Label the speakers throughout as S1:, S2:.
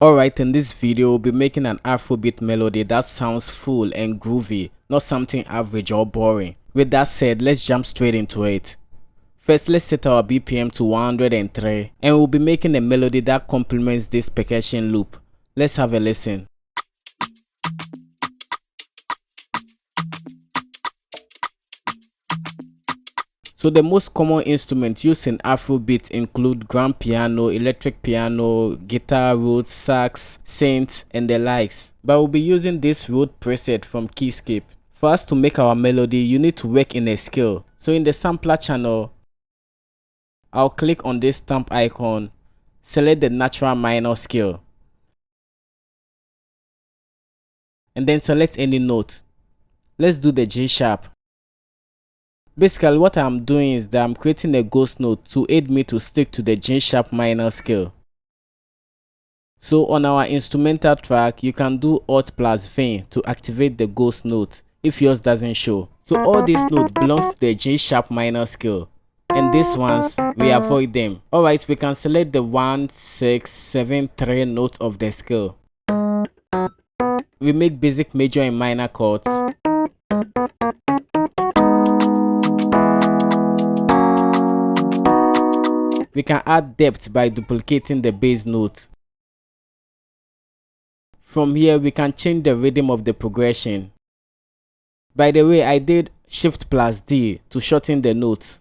S1: Alright, in this video we'll be making an Afrobeat melody that sounds full and groovy, not something average or boring. With that said, let's jump straight into it. First, let's set our BPM to 103 and we'll be making a melody that complements this percussion loop. Let's have a listen. So the most common instruments used in Afrobeat include grand piano, electric piano, guitar, roots, sax, synth, and the likes. But we'll be using this root preset from Keyscape. For us to make our melody, you need to work in a scale. So in the sampler channel, I'll click on this stamp icon, select the natural minor scale, and then select any note. Let's do the G sharp. Basically, what I'm doing is that I'm creating a ghost note to aid me to stick to the G sharp minor scale. So on our instrumental track, you can do Alt plus V to activate the ghost note if yours doesn't show. So all these notes belongs to the G sharp minor scale, and these ones, we avoid them. Alright, we can select the 1, 6, 7, 3 note of the scale. We make basic major and minor chords. We can add depth by duplicating the bass note. From here, we can change the rhythm of the progression. By the way, I did Shift plus D to shorten the notes.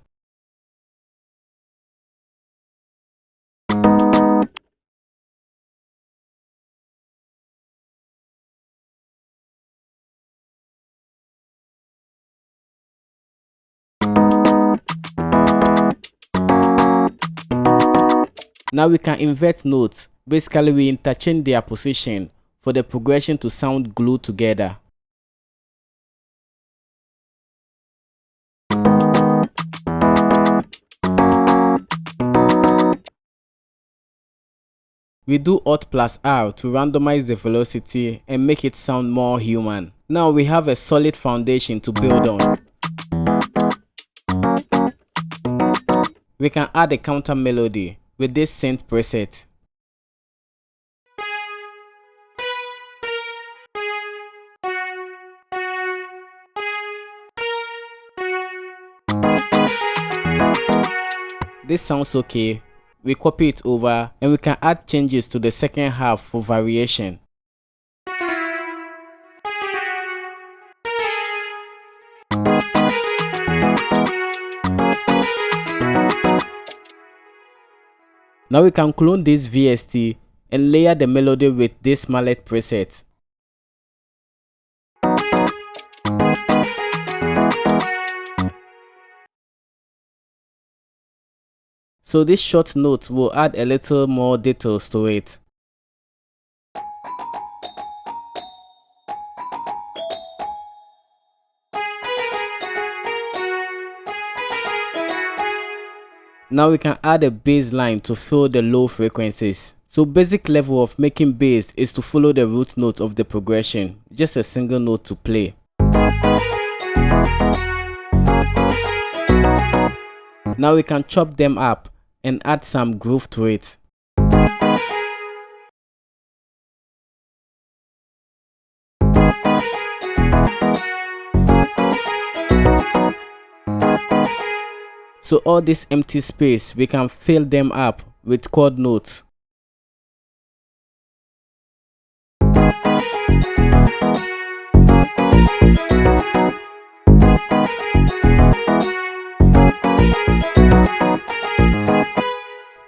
S1: Now we can invert notes. Basically, we interchange their position for the progression to sound glued together. We do Alt plus R to randomize the velocity and make it sound more human. Now we have a solid foundation to build on. We can add a counter melody with this synth preset. This sounds okay. We copy it over and we can add changes to the second half for variation. Now we can clone this VST and layer the melody with this mallet preset. So this short note will add a little more details to it. Now we can add a bass line to fill the low frequencies. So basic level of making bass is to follow the root note of the progression, just a single note to play. Now we can chop them up and add some groove to it. So all this empty space, we can fill them up with chord notes.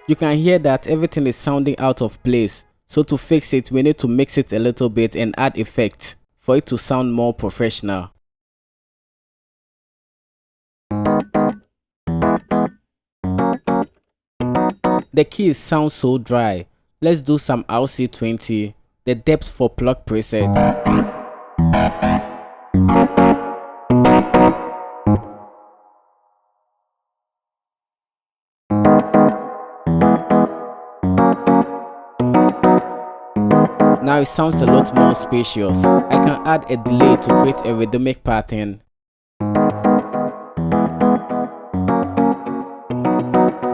S1: You can hear that everything is sounding out of place. So to fix it, we need to mix it a little bit and add effects for it to sound more professional. The keys sound so dry. Let's do some RC20, the depth for plug preset. Now it sounds a lot more spacious. I can add a delay to create a rhythmic pattern.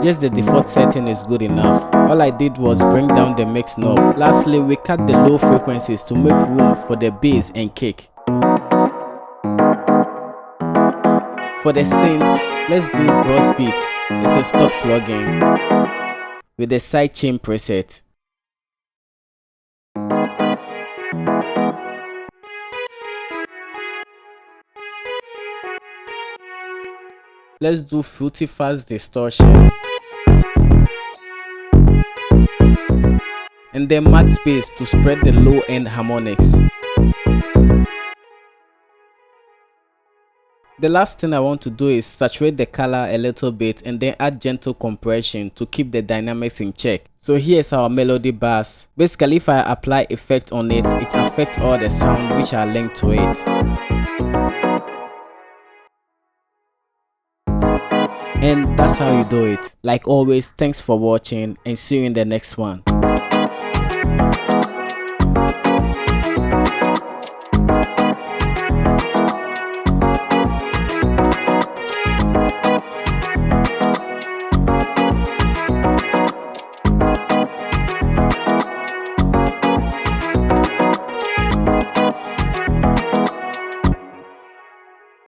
S1: Just the default setting is good enough. All I did was bring down the mix knob. Lastly, we cut the low frequencies to make room for the bass and kick. For the synth, let's do groovy. It's a stock plugin with the sidechain preset. Let's do fruity fast distortion. And then max space to spread the low end harmonics. The last thing I want to do is saturate the color a little bit and then add gentle compression to keep the dynamics in check. So here's our melody bass. Basically, if I apply effect on it, it affects all the sound which are linked to it. And that's how you do it. Like always, thanks for watching and see you in the next one.